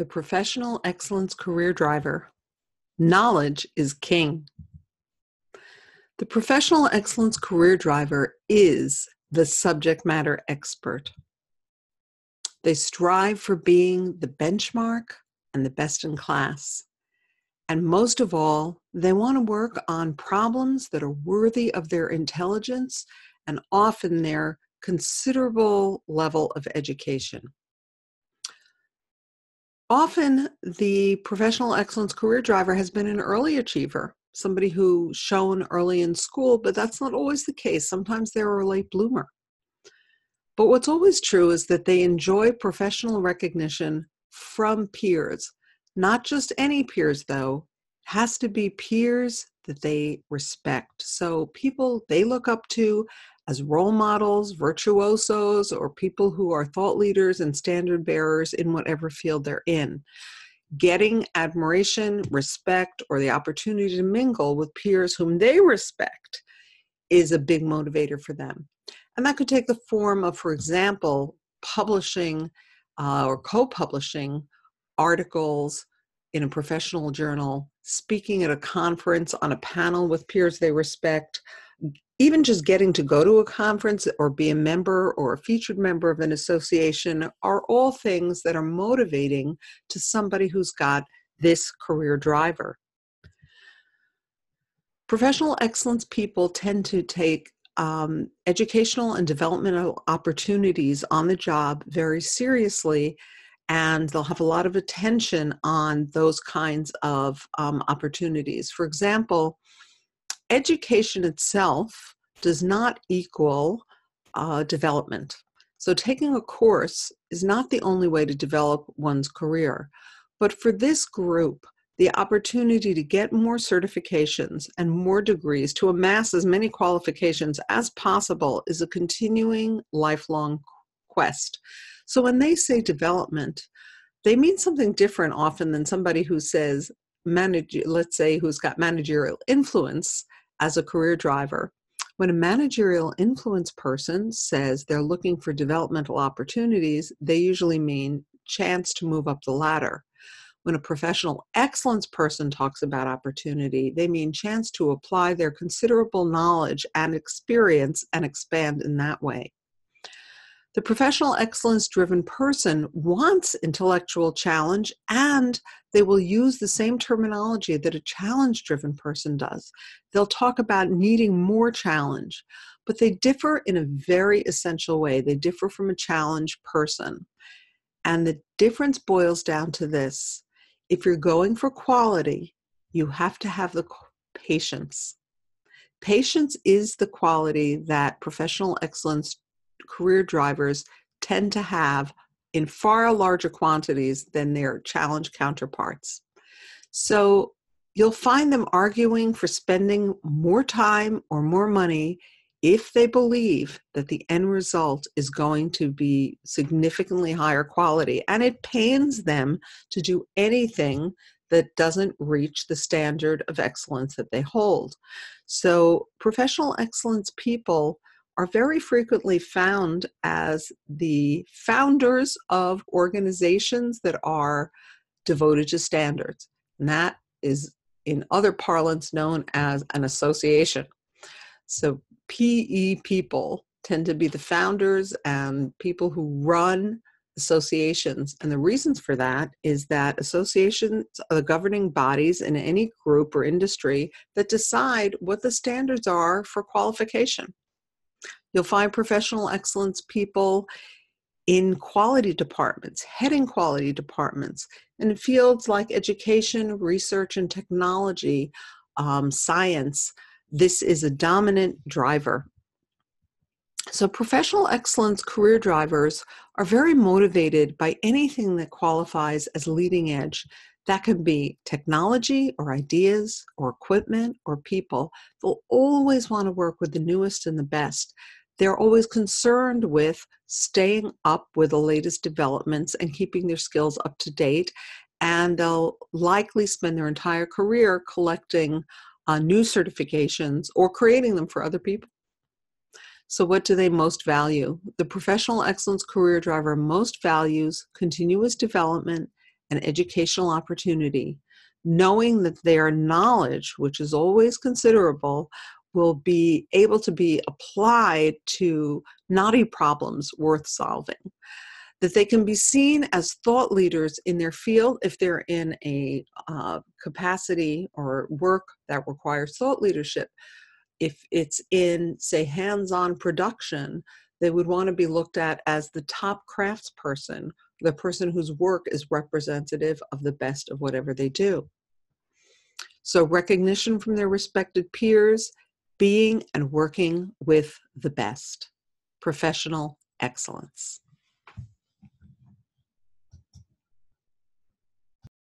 The professional excellence career driver. Knowledge is king. The professional excellence career driver is the subject matter expert. They strive for being the benchmark and the best in class. And most of all, they want to work on problems that are worthy of their intelligence and often their considerable level of education. Often, the professional excellence career driver has been an early achiever, somebody who shone early in school, but that's not always the case. Sometimes they're a late bloomer. But what's always true is that they enjoy professional recognition from peers. Not just any peers, though. It has to be peers that they respect. So people they look up to as role models, virtuosos, or people who are thought leaders and standard bearers in whatever field they're in. Getting admiration, respect, or the opportunity to mingle with peers whom they respect is a big motivator for them. And that could take the form of, for example, publishing or co-publishing articles in a professional journal, speaking at a conference on a panel with peers they respect, even just getting to go to a conference or be a member or a featured member of an association are all things that are motivating to somebody who's got this career driver. Professional excellence people tend to take educational and developmental opportunities on the job very seriously, and they'll have a lot of attention on those kinds of opportunities. For example, education itself does not equal development. So taking a course is not the only way to develop one's career. But for this group, the opportunity to get more certifications and more degrees, to amass as many qualifications as possible, is a continuing, lifelong quest. So when they say development, they mean something different often than somebody who says, let's say, who's got managerial influence as a career driver. When a managerial influence person says they're looking for developmental opportunities, they usually mean chance to move up the ladder. When a professional excellence person talks about opportunity, they mean chance to apply their considerable knowledge and experience and expand in that way. The professional excellence-driven person wants intellectual challenge, and they will use the same terminology that a challenge-driven person does. They'll talk about needing more challenge, but they differ in a very essential way. They differ from a challenge person. And the difference boils down to this. If you're going for quality, you have to have the patience. Patience is the quality that professional excellence career drivers tend to have in far larger quantities than their challenge counterparts. So you'll find them arguing for spending more time or more money if they believe that the end result is going to be significantly higher quality. And it pains them to do anything that doesn't reach the standard of excellence that they hold. So professional excellence people are very frequently found as the founders of organizations that are devoted to standards. And that is, in other parlance, known as an association. So PE people tend to be the founders and people who run associations. And the reasons for that is that associations are the governing bodies in any group or industry that decide what the standards are for qualification. You'll find professional excellence people in quality departments, heading quality departments, in fields like education, research, and technology, science. This is a dominant driver. So professional excellence career drivers are very motivated by anything that qualifies as leading edge. That can be technology or ideas or equipment or people. They'll always want to work with the newest and the best. They're always concerned with staying up with the latest developments and keeping their skills up to date. And they'll likely spend their entire career collecting new certifications or creating them for other people. So what do they most value? The professional excellence career driver most values continuous development an educational opportunity, knowing that their knowledge, which is always considerable, will be able to be applied to knotty problems worth solving. That they can be seen as thought leaders in their field if they're in a capacity or work that requires thought leadership. If it's in, say, hands-on production, they would want to be looked at as the top craftsperson, the person whose work is representative of the best of whatever they do. So recognition from their respected peers, being and working with the best. Professional excellence.